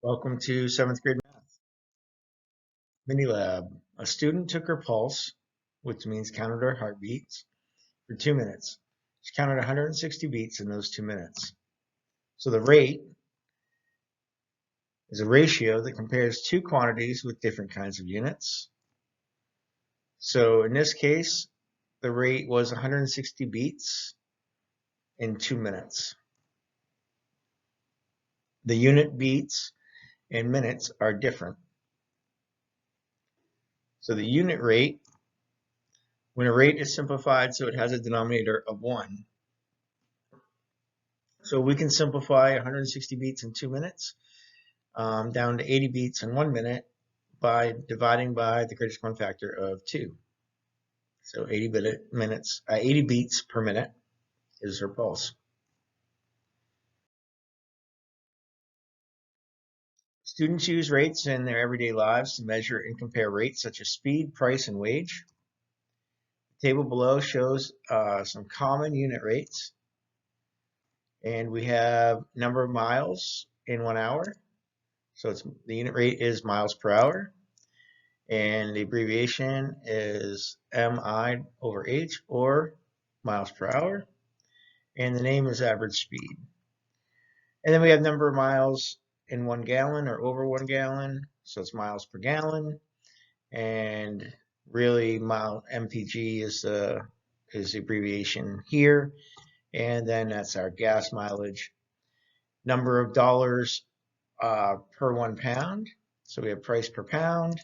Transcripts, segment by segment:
Welcome to 7th grade math. Mini lab. A student took her pulse, which means counted her heartbeats, for 2 minutes. She counted 160 beats in those 2 minutes. So the rate is a ratio that compares two quantities with different kinds of units. So in this case, the rate was 160 beats in 2 minutes. The unit beats and minutes are different. So the unit rate, when a rate is simplified so it has a denominator of 1, so we can simplify 160 beats in 2 minutes down to 80 beats in 1 minute by dividing by the greatest common factor of 2. So 80 beats per minute is her pulse. Students use rates in their everyday lives to measure and compare rates such as speed, price, and wage. The table below shows some common unit rates. And we have number of miles in 1 hour. So the unit rate is miles per hour. And the abbreviation is MI over H, or miles per hour. And the name is average speed. And then we have number of miles in 1 gallon or over 1 gallon. So it's miles per gallon. And really MPG is the abbreviation here. And then that's our gas mileage. Number of dollars per 1 pound. So we have price per pound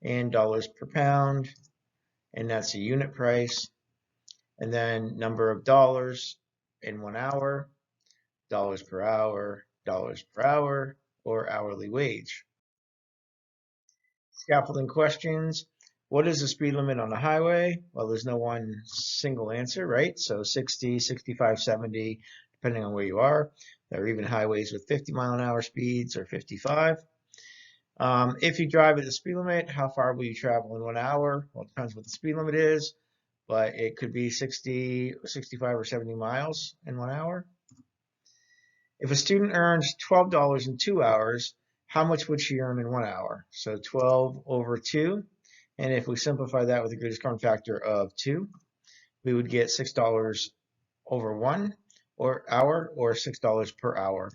and dollars per pound, and that's the unit price. And then number of dollars in 1 hour, dollars per hour, or hourly wage. Scaffolding questions. What is the speed limit on the highway? Well, there's no one single answer, right? So 60, 65, 70, depending on where you are. There are even highways with 50-mile-an-hour speeds or 55. If you drive at the speed limit, how far will you travel in 1 hour? Well, it depends what the speed limit is, but it could be 60, 65, or 70 miles in 1 hour. If a student earns $12 in 2 hours, how much would she earn in 1 hour? So 12 over 2. And if we simplify that with the greatest common factor of 2, we would get $6 over 1 hour, or $6 per hour.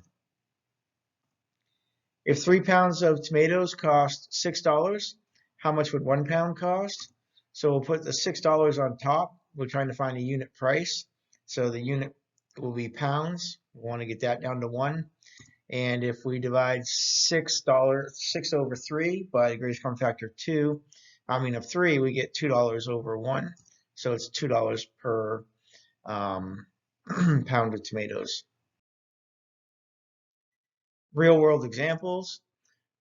If 3 pounds of tomatoes cost $6, how much would 1 pound cost? So we'll put the $6 on top. We're trying to find a unit price. So the unit will be pounds. We want to get that down to 1. And if we divide $6 over 3 by the greatest common factor of 3, we get $2 over 1. So it's $2 per pound of tomatoes. Real world examples.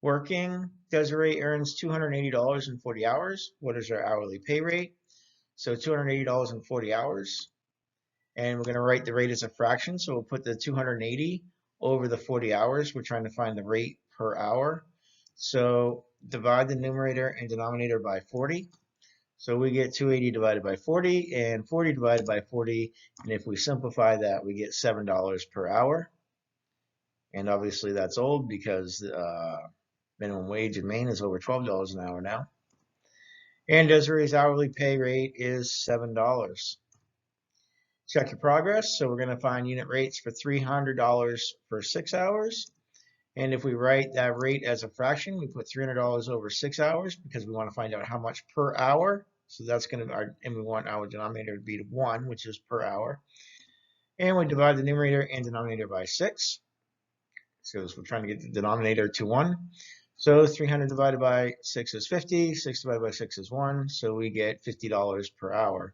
Working, Desiree earns $280 in 40 hours. What is her hourly pay rate? So $280 in 40 hours. And we're going to write the rate as a fraction. So we'll put the 280 over the 40 hours. We're trying to find the rate per hour. So divide the numerator and denominator by 40. So we get 280 divided by 40 and 40 divided by 40. And if we simplify that, we get $7 per hour. And obviously that's old because minimum wage in Maine is over $12 an hour now. And Desiree's hourly pay rate is $7. Check your progress. So we're going to find unit rates for $300 for 6 hours. And if we write that rate as a fraction, we put $300 over 6 hours because we want to find out how much per hour. So that's going to, and we want our denominator to be 1, which is per hour. And we divide the numerator and denominator by 6. So we're trying to get the denominator to 1. So 300 divided by 6 is 50. 6 divided by 6 is 1. So we get $50 per hour.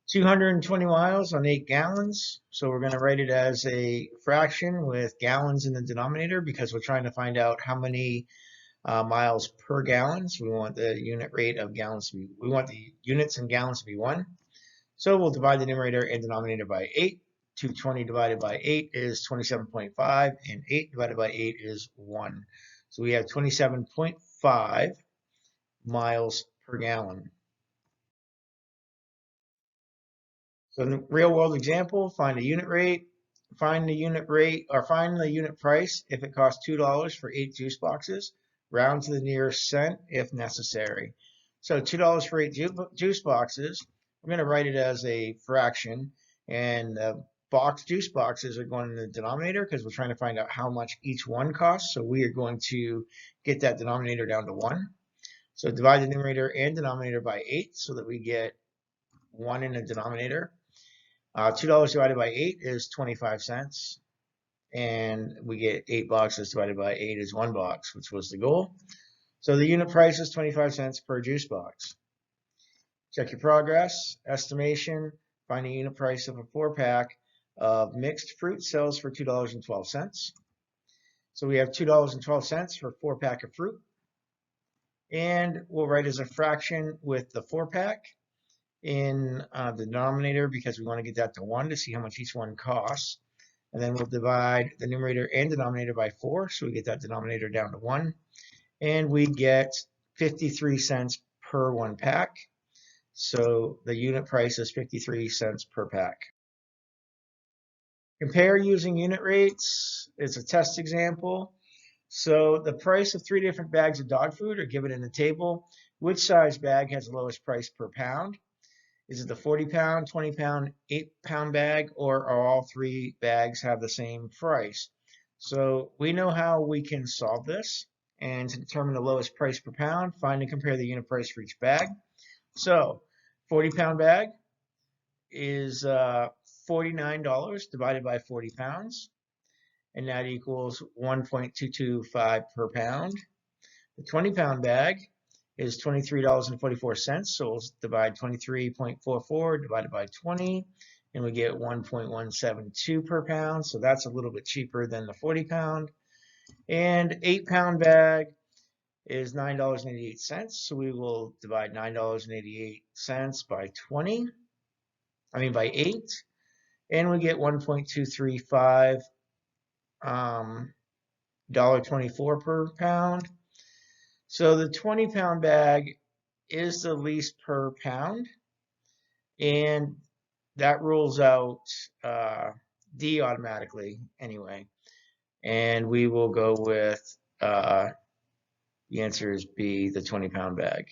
220 miles on 8 gallons. So we're going to write it as a fraction with gallons in the denominator because we're trying to find out how many miles per gallon. So we want the unit rate of gallons to be, we want the units in gallons to be 1. So we'll divide the numerator and denominator by 8. 220 divided by 8 is 27.5, and 8 divided by 8 is 1. So we have 27.5 miles per gallon. So in the real world example, find a unit rate. find the unit rate or find the unit price if it costs $2 for 8 juice boxes. Round to the nearest cent if necessary. So $2 for 8 juice boxes. I'm going to write it as a fraction, and juice boxes are going in the denominator because we're trying to find out how much each one costs. So we are going to get that denominator down to 1. So divide the numerator and denominator by 8 so that we get 1 in the denominator. $2 divided by 8 is 25 cents. And we get 8 boxes divided by 8 is 1 box, which was the goal. So the unit price is 25 cents per juice box. Check your progress. Estimation. Find the unit price of a 4-pack of mixed fruit sells for $2.12. So we have $2.12 for a 4-pack of fruit. And we'll write as a fraction with the 4-pack in the denominator because we want to get that to 1 to see how much each one costs. And then we'll divide the numerator and denominator by 4, so we get that denominator down to 1. And we get 53 cents per 1 pack. So the unit price is 53 cents per pack. Compare using unit rates. It's a test example. So the price of 3 different bags of dog food are given in the table. Which size bag has the lowest price per pound? Is it the 40-pound, 20-pound, 8-pound bag, or are all 3 bags have the same price? So we know how we can solve this. And to determine the lowest price per pound, find and compare the unit price for each bag. So 40-pound bag is $49 divided by 40 pounds. And that equals 1.225 per pound. The 20-pound bag is $23.44. So we'll divide 23.44 divided by 20, and we get 1.172 per pound. So that's a little bit cheaper than the 40-pound. And 8-pound bag is $9.88. So we will divide $9.88 by 8, and we get 1.235 $1.24 per pound. So the 20-pound bag is the least per pound, and that rules out D automatically anyway. And we will go with the answer is B, the 20-pound bag.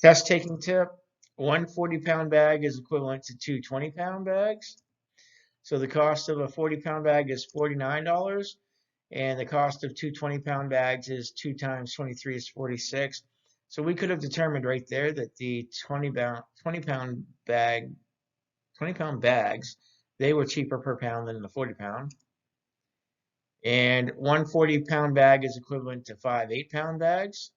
Test taking tip. 1 40-pound bag is equivalent to 2 20-pound bags. So the cost of a 40-pound bag is $49. And the cost of 2 20-pound bags is 2 times 23 is 46. So we could have determined right there that the 20-pound bags, they were cheaper per pound than the 40-pound. And 1 40-pound bag is equivalent to 5 8-pound bags.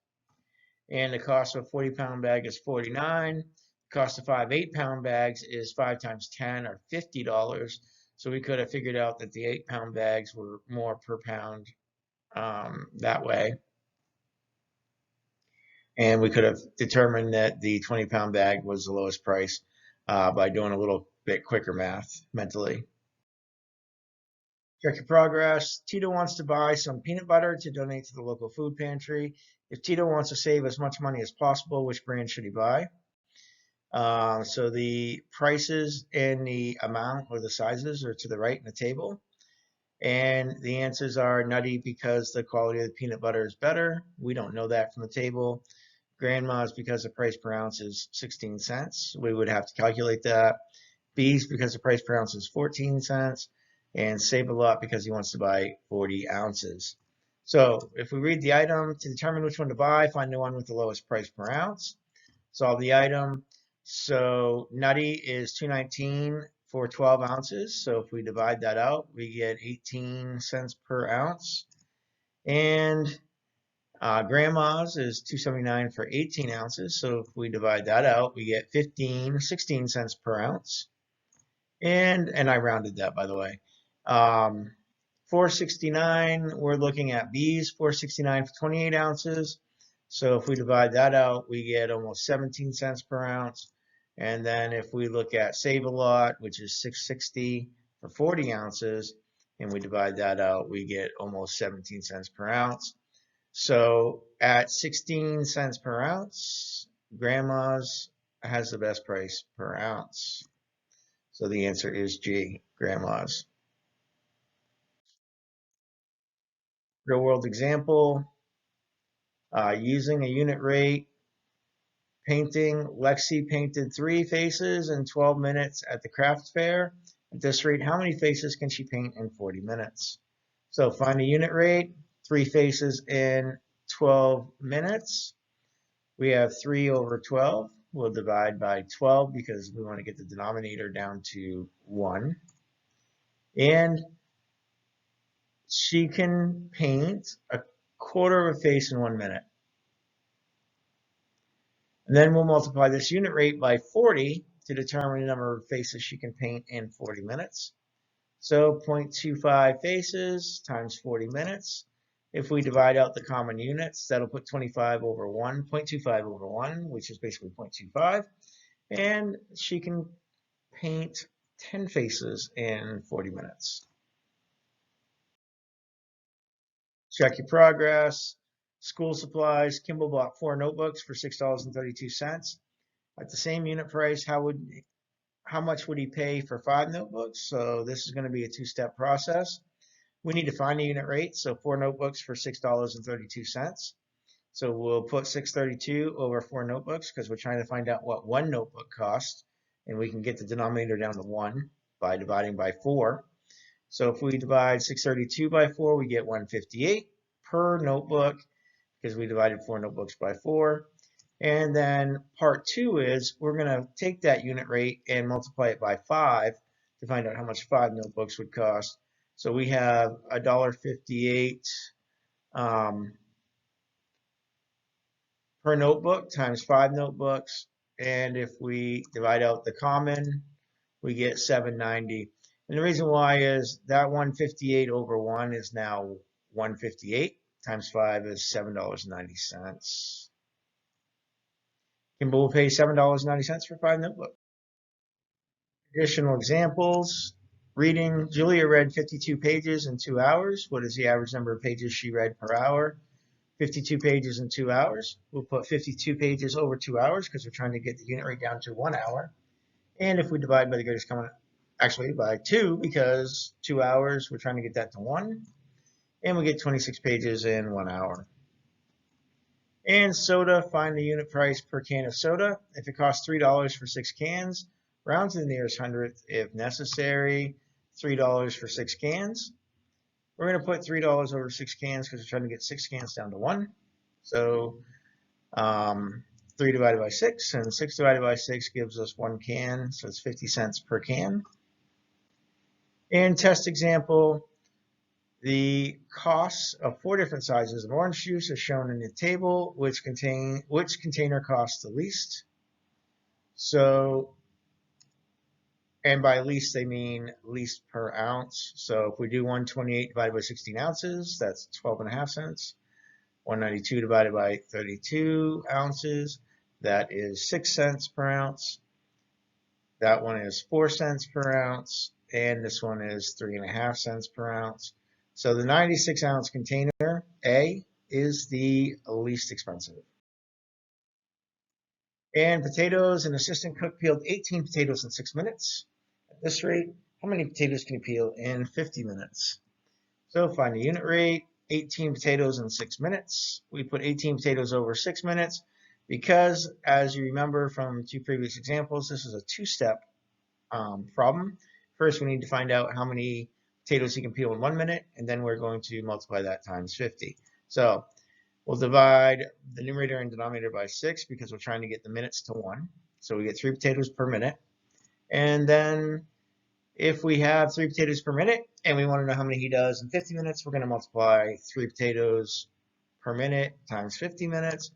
And the cost of a 40-pound bag is $49. The cost of 5 8-pound bags is 5 times 10 or $50. So we could have figured out that the 8-pound bags were more per pound that way. And we could have determined that the 20-pound bag was the lowest price by doing a little bit quicker math mentally. Check your progress. Tito wants to buy some peanut butter to donate to the local food pantry. If Tito wants to save as much money as possible, which brand should he buy? So the prices and the amount or the sizes are to the right in the table. And the answers are Nutty because the quality of the peanut butter is better. We don't know that from the table. Grandma's because the price per ounce is 16 cents. We would have to calculate that. B's because the price per ounce is 14 cents. And Save a Lot because he wants to buy 40 ounces. So if we read the item, to determine which one to buy, find the one with the lowest price per ounce. Solve the item. So Nutty is $2.19 for 12 ounces. So if we divide that out, we get 18 cents per ounce. And Grandma's is $2.79 for 18 ounces. So if we divide that out, we get 16 cents per ounce. And I rounded that, by the way. $4.69, we're looking at B's, $4.69 for 28 ounces. So if we divide that out, we get almost 17 cents per ounce. And then if we look at Save a Lot, which is $6.60 for 40 ounces, and we divide that out, we get almost 17 cents per ounce. So at 16 cents per ounce, Grandma's has the best price per ounce. So the answer is G. grandmas. Real world example, using a unit rate, painting. Lexi painted 3 faces in 12 minutes at the craft fair. At this rate, how many faces can she paint in 40 minutes? So find a unit rate, 3 faces in 12 minutes. We have 3 over 12. We'll divide by 12 because we want to get the denominator down to 1. And she can paint a quarter of a face in 1 minute. And then we'll multiply this unit rate by 40 to determine the number of faces she can paint in 40 minutes. So 0.25 faces times 40 minutes. If we divide out the common units, that'll put 25 over 1, 0.25 over 1, which is basically 0.25. And she can paint 10 faces in 40 minutes. Check your progress. School supplies. Kimball bought 4 notebooks for $6.32. At the same unit price, how much would he pay for 5 notebooks? So this is going to be a 2-step process. We need to find the unit rate. So 4 notebooks for $6.32. So we'll put 632 over 4 notebooks because we're trying to find out what 1 notebook costs. And we can get the denominator down to 1 by dividing by 4. So if we divide 632 by 4, we get 158 per notebook because we divided 4 notebooks by 4. And then part 2 is we're going to take that unit rate and multiply it by 5 to find out how much 5 notebooks would cost. So we have $1.58 per notebook times 5 notebooks. And if we divide out the common, we get $7.90. And the reason why is that 158 over 1 is now 158 times 5 is $7.90. Kimball will pay $7.90 for 5 notebooks. Additional examples. Reading. Julia read 52 pages in 2 hours. What is the average number of pages she read per hour? 52 pages in 2 hours. We'll put 52 pages over 2 hours because we're trying to get the unit rate down to 1 hour. And if we divide by the greatest common, actually by 2, because 2 hours, we're trying to get that to 1. And we get 26 pages in 1 hour. And soda, find the unit price per can of soda. If it costs $3 for 6 cans, round to the nearest hundredth if necessary. $3 for 6 cans. We're going to put $3 over 6 cans because we're trying to get 6 cans down to 1. So 3 divided by 6, and 6 divided by 6 gives us 1 can, so it's 50 cents per can. And test example, the costs of 4 different sizes of orange juice are shown in the table, which container costs the least. So, and by least they mean least per ounce. So if we do 128 divided by 16 ounces, that's 12.5 cents. 192 divided by 32 ounces, that is 6 cents per ounce. That one is 4 cents per ounce, and this one is 3.5 cents per ounce. So the 96 ounce container, A, is the least expensive. And potatoes, an assistant cook peeled 18 potatoes in 6 minutes. At this rate, how many potatoes can you peel in 50 minutes? So find the unit rate, 18 potatoes in 6 minutes. We put 18 potatoes over 6 minutes because, as you remember from 2 previous examples, this is a 2-step problem. First, we need to find out how many potatoes you can peel in 1 minute, and then we're going to multiply that times 50. So we'll divide the numerator and denominator by 6 because we're trying to get the minutes to 1. So we get 3 potatoes per minute. And then if we have 3 potatoes per minute and we want to know how many he does in 50 minutes, we're going to multiply 3 potatoes per minute times 50 minutes.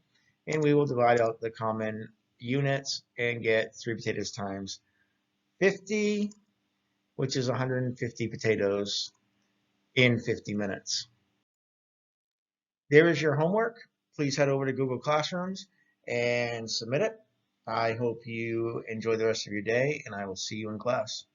And we will divide out the common units and get 3 potatoes times 50, which is 150 potatoes in 50 minutes. There is your homework. Please head over to Google Classrooms and submit it. I hope you enjoy the rest of your day, and I will see you in class.